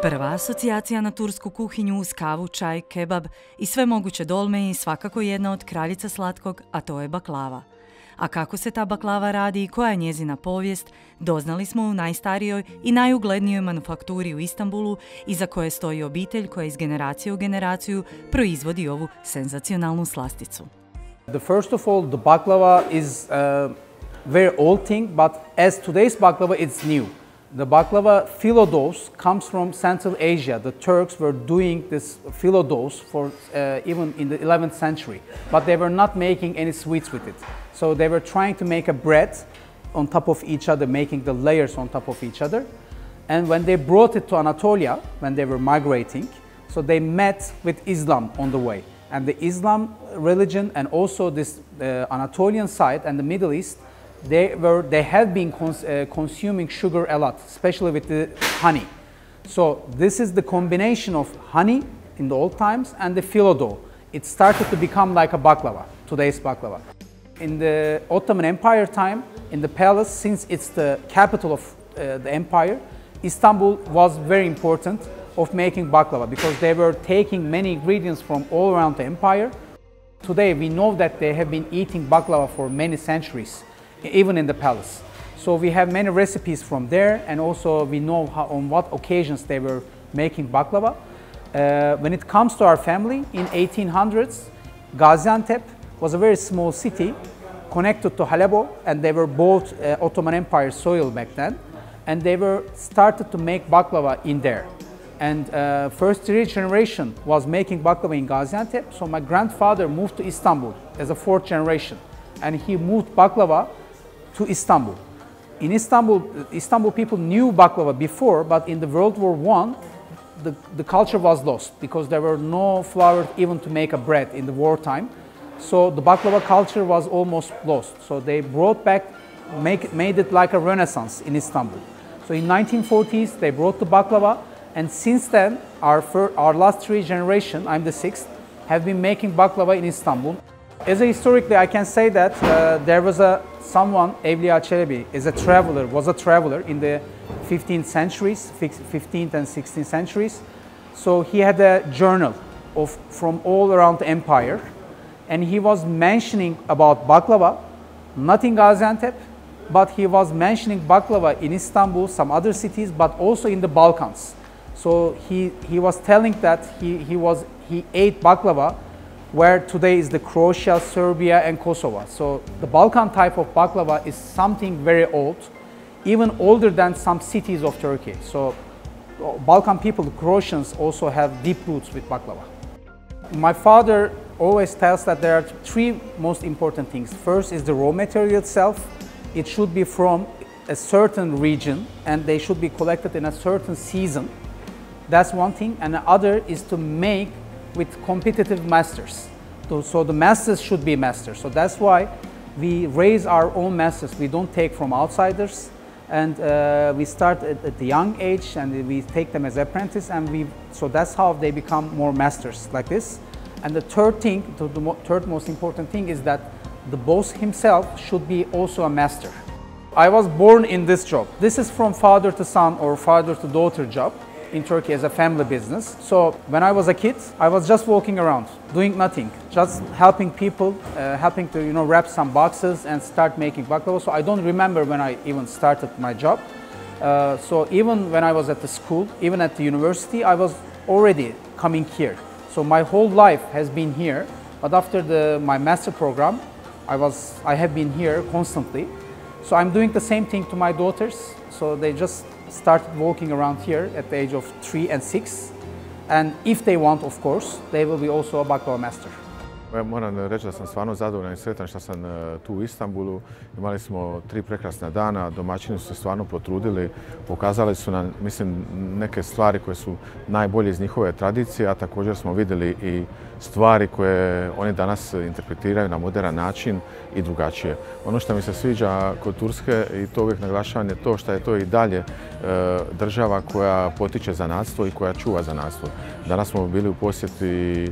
Prva asocijacija na tursku kuhinju uz kavu, čaj, kebab i sve moguće dolme i svakako jedna od kraljica slatkog, a to je baklava. A kako se ta baklava radi i koja je njezina povijest, doznali smo u najstarijoj i najuglednijoj manufakturi u Istanbulu, iza koje stoji obitelj koja iz generacije u generaciju proizvodi ovu senzacionalnu slasticu. First of all, the baklava is a very old thing, but as today's baklava, it's new. The baklava filo dough comes from Central Asia. The Turks were doing this filo dough for even in the 11th century, but they were not making any sweets with it. So they were trying to make a bread on top of each other, making the layers on top of each other. And when they brought it to Anatolia, when they were migrating, so they met with Islam on the way. And the Islam religion and also this Anatolian side and the Middle East, they had been consuming sugar a lot, especially with the honey. So this is the combination of honey in the old times and the filo dough. It started to become like a baklava, today's baklava. In the Ottoman Empire time, in the palace, since it's the capital of the empire, Istanbul was very important of making baklava because they were taking many ingredients from all around the empire. Today we know that they have been eating baklava for many centuries, even in the palace. So we have many recipes from there, and also we know on what occasions they were making baklava. When it comes to our family, in 1800s, Gaziantep was a very small city connected to Halebo, and they were both Ottoman Empire soil back then, and they were started to make baklava in there. And first three generation was making baklava in Gaziantep, so my grandfather moved to Istanbul as a fourth generation, and he moved baklava to Istanbul. In Istanbul people knew baklava before, but in the World War I, the culture was lost because there were no flour even to make a bread in the wartime. So the baklava culture was almost lost. So they brought back, made it like a renaissance in Istanbul. So in 1940s, they brought the baklava, and since then, our last three generations, I'm the sixth, have been making baklava in Istanbul. Historically, I can say that there was someone, Evliya Çelebi, was a traveler in the 15th centuries, 15th and 16th centuries. So he had a journal from all around the empire, and he was mentioning about baklava, not in Gaziantep, but he was mentioning baklava in Istanbul, some other cities, but also in the Balkans. So he was telling that he ate baklava where today is the Croatia, Serbia, and Kosovo. So the Balkan type of baklava is something very old, even older than some cities of Turkey. So Balkan people, the Croatians, also have deep roots with baklava. My father always tells that there are three most important things. First is the raw material itself. It should be from a certain region, and they should be collected in a certain season. That's one thing. And the other is to make with competitive masters. So the masters should be masters. So that's why we raise our own masters. We don't take from outsiders, and we start at the young age, and we take them as apprentices, and so that's how they become more masters like this. And the third thing, the third most important thing, is that the boss himself should be also a master. I was born in this job. This is from father to son or father to daughter job in Turkey as a family business. So when I was a kid, I was just walking around, doing nothing, just helping people, helping to wrap some boxes and start making baklava. So I don't remember when I even started my job. So even when I was at the school, even at the university, I was already coming here. So my whole life has been here. But after my master program, I have been here constantly. So I'm doing the same thing to my daughters. So they just started walking around here at the age of 3 and 6. And if they want, of course, they will be also a baklava master. Moram reći da sam stvarno zadovoljan i sretan što sam tu u Istanbulu. Imali smo 3 prekrasna dana, domaćini su se stvarno potrudili, pokazali su nam, mislim, neke stvari koje su najbolje iz njihove tradicije, a također smo vidjeli i stvari koje oni danas interpretiraju na moderan način i drugačije. Ono što mi se sviđa kod Turske, i to uvijek naglašavam, je to što je to i dalje država koja potiče zanatstvo i koja čuva zanatstvo. Danas smo bili u posjeti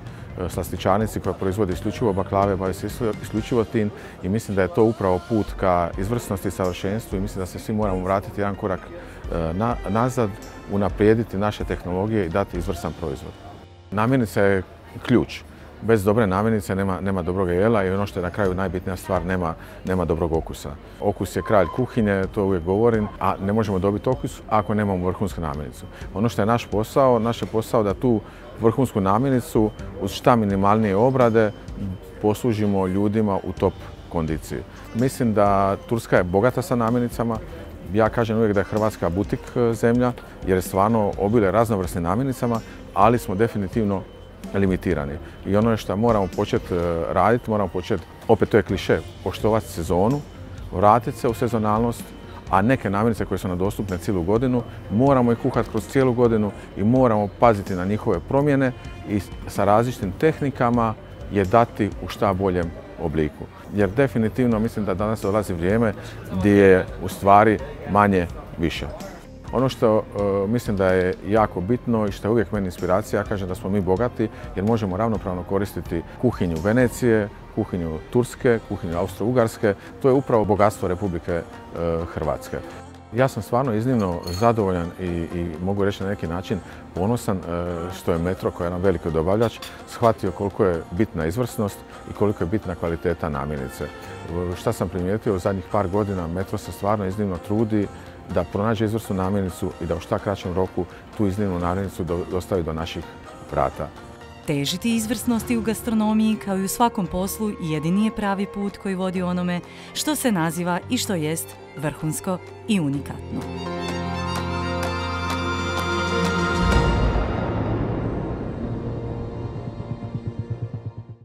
slastičarnici koja proizvodi isključivo baklave, bavi se isključivo tim i mislim da je to upravo put ka izvrsnosti i savršenstvu i mislim da se svi moramo vratiti jedan korak nazad, unaprijediti naše tehnologije i dati izvrstan proizvod. Namirnica je ključ. Bez dobre namirnice nema dobrog jela i ono što je na kraju najbitnija stvar, nema dobrog okusa. Okus je kralj kuhinje, to uvijek govorim, a ne možemo dobiti okus ako nemamo vrhunsku namirnicu. Ono što je naš je posao da tu vrhunsku namirnicu uz šta minimalnije obrade poslužimo ljudima u top kondiciji. Mislim da Turska je bogata sa namirnicama. Ja kažem uvijek da je Hrvatska butik zemlja jer je stvarno obilje raznovrsnim namirnicama, ali smo definitivno limitirani. I ono što moramo početi raditi, moramo početi, opet to je kliše, poštovati sezonu, vratiti se u sezonalnost, a neke namirnice koje su nam dostupne cijelu godinu, moramo ih kuhati kroz cijelu godinu i moramo paziti na njihove promjene i sa različitim tehnikama je dati u šta boljem obliku. Jer definitivno mislim da danas dolazi vrijeme gdje je u stvari manje više. Ono što mislim da je jako bitno i što je uvijek meni inspiracija, ja kažem da smo mi bogati jer možemo ravnopravno koristiti kuhinju Venecije, kuhinju Turske, kuhinju Austro-Ugarske. To je upravo bogatstvo Republike Hrvatske. Ja sam stvarno iznimno zadovoljan i mogu reći na neki način ponosan što je Metro, koji je jedan veliki dobavljač, shvatio koliko je bitna izvrsnost i koliko je bitna kvaliteta namirnice. Šta sam primijetio u zadnjih par godina, Metro se stvarno iznimno trudi da pronađe izvrsnu namirnicu i da u šta kraćem roku tu iznimnu namirnicu dostavi do naših vrata. Težiti izvrsnosti u gastronomiji kao i u svakom poslu jedini je pravi put koji vodi onome što se naziva i što jest vrhunsko i unikatno.